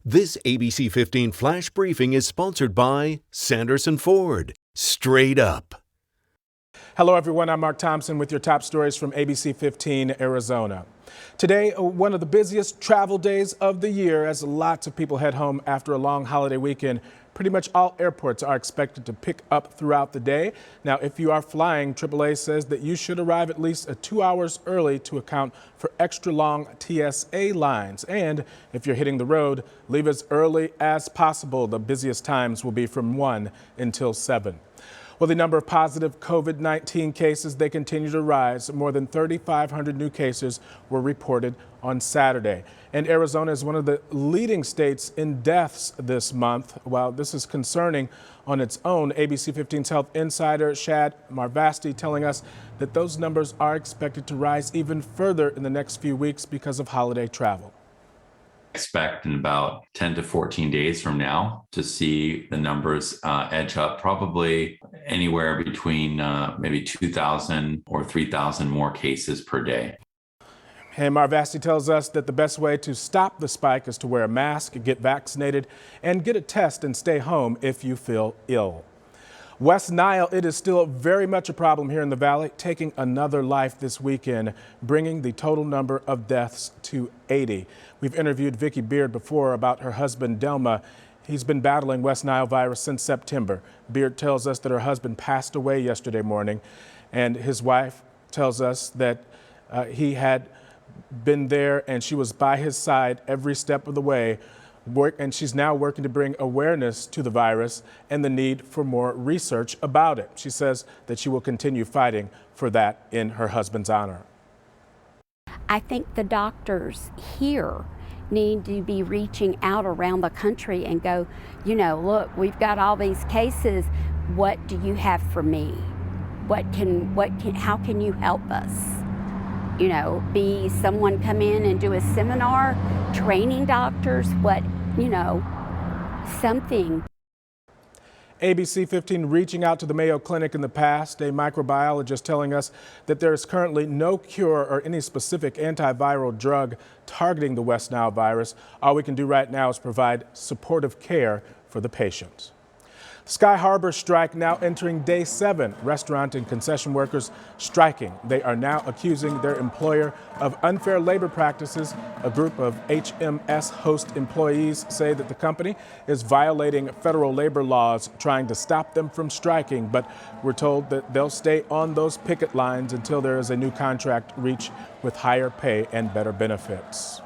This ABC 15 Flash Briefing is sponsored by Sanderson Ford. Straight up. Hello everyone, I'm Mark Thompson with your top stories from ABC 15 Arizona. Today, one of the busiest travel days of the year as lots of people head home after a long holiday weekend. Pretty much all airports are expected to pick up throughout the day. Now, if you are flying, AAA says that you should arrive at least 2 hours early to account for extra long TSA lines. And if you're hitting the road, leave as early as possible. The busiest times will be from 1 until 7. Well, the number of positive COVID-19 cases, they continue to rise. More than 3,500 new cases were reported on Saturday. And Arizona is one of the leading states in deaths this month. While this is concerning on its own, ABC 15's health insider Shad Marvasti telling us that those numbers are expected to rise even further in the next few weeks because of holiday travel. Expect in about 10 to 14 days from now to see the numbers edge up, probably anywhere between maybe 2,000 or 3,000 more cases per day. And Marvasti tells us that the best way to stop the spike is to wear a mask, get vaccinated, and get a test and stay home if you feel ill. West Nile, it is still very much a problem here in the valley, taking another life this weekend, bringing the total number of deaths to 80. We've interviewed Vicki Beard before about her husband, Delma. He's been battling West Nile virus since September. Beard tells us that her husband passed away yesterday morning, and his wife tells us that he had been there and she was by his side every step of the way. And she's now working to bring awareness to the virus and the need for more research about it. She says that she will continue fighting for that in her husband's honor. I think the doctors here need to be reaching out around the country and go, you know, look, we've got all these cases. What do you have for me? How can you help us? You know, be someone come in and do a seminar, training doctors, something. ABC 15 reaching out to the Mayo Clinic in the past, a microbiologist telling us that there is currently no cure or any specific antiviral drug targeting the West Nile virus. All we can do right now is provide supportive care for the patients. Sky Harbor strike now entering day 7. Restaurant and concession workers striking. They are now accusing their employer of unfair labor practices. A group of HMS host employees say that the company is violating federal labor laws, trying to stop them from striking. But we're told that they'll stay on those picket lines until there is a new contract reached with higher pay and better benefits.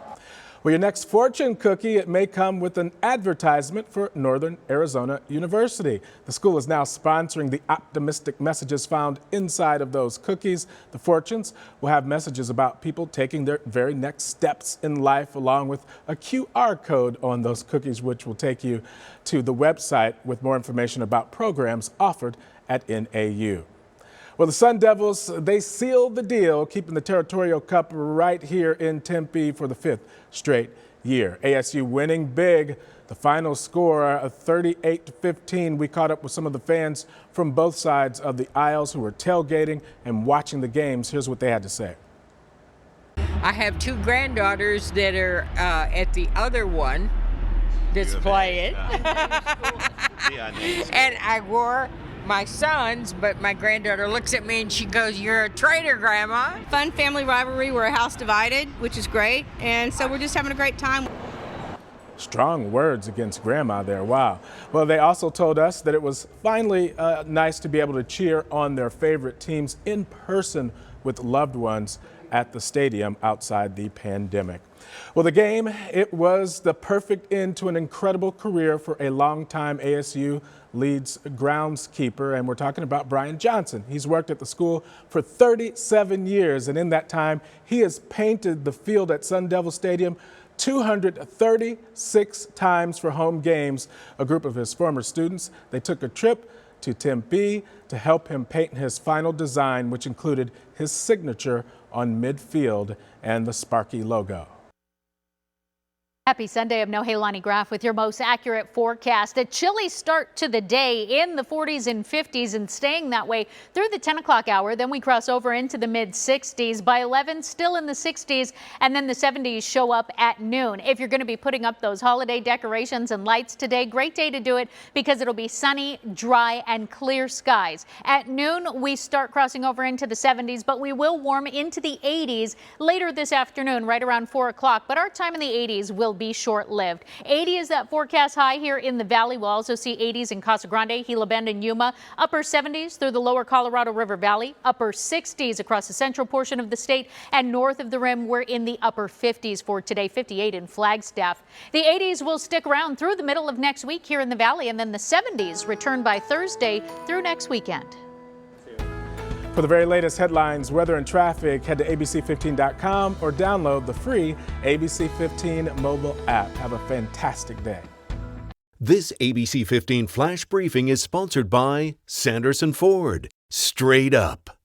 Well, your next fortune cookie, it may come with an advertisement for Northern Arizona University. The school is now sponsoring the optimistic messages found inside of those cookies. The fortunes will have messages about people taking their very next steps in life, along with a QR code on those cookies, which will take you to the website with more information about programs offered at NAU. Well, the Sun Devils, they sealed the deal, keeping the Territorial Cup right here in Tempe for the 5th straight year. ASU winning big. The final score of 38-15. We caught up with some of the fans from both sides of the aisles who were tailgating and watching the games. Here's what they had to say. I have 2 granddaughters that are at the other one that's playing. And I wore my sons, but my granddaughter looks at me and she goes, "You're a traitor, Grandma." Fun family rivalry. We're a house divided, which is great. And so we're just having a great time. Strong words against Grandma there. Wow. Well, they also told us that it was finally nice to be able to cheer on their favorite teams in person with loved ones at the stadium outside the pandemic. Well, the game, it was the perfect end to an incredible career for a longtime ASU leads groundskeeper, and we're talking about Brian Johnson. He's worked at the school for 37 years, and in that time, he has painted the field at Sun Devil Stadium 236 times for home games. A group of his former students, they took a trip to Tempe to help him paint his final design, which included his signature on midfield and the Sparky logo. Happy Sunday. I'm Nohelani Graff with your most accurate forecast. A chilly start to the day in the 40s and 50s and staying that way through the 10 o'clock hour. Then we cross over into the mid 60s. By 11, still in the 60s, and then the 70s show up at noon. If you're going to be putting up those holiday decorations and lights today, great day to do it because it'll be sunny, dry, and clear skies. At noon, we start crossing over into the 70s, but we will warm into the 80s later this afternoon, right around 4 o'clock. But our time in the 80s will be short-lived. 80 is that forecast high here in the valley. We'll also see 80s in Casa Grande, Gila Bend, and Yuma. Upper 70s through the lower Colorado River Valley. Upper 60s across the central portion of the state, and north of the rim we're in the upper 50s for today. 58 in Flagstaff. The 80s will stick around through the middle of next week here in the valley, and then the 70s return by Thursday through next weekend. For the very latest headlines, weather and traffic, head to ABC15.com or download the free ABC15 mobile app. Have a fantastic day. This ABC 15 Flash Briefing is sponsored by Sanderson Ford. Straight up.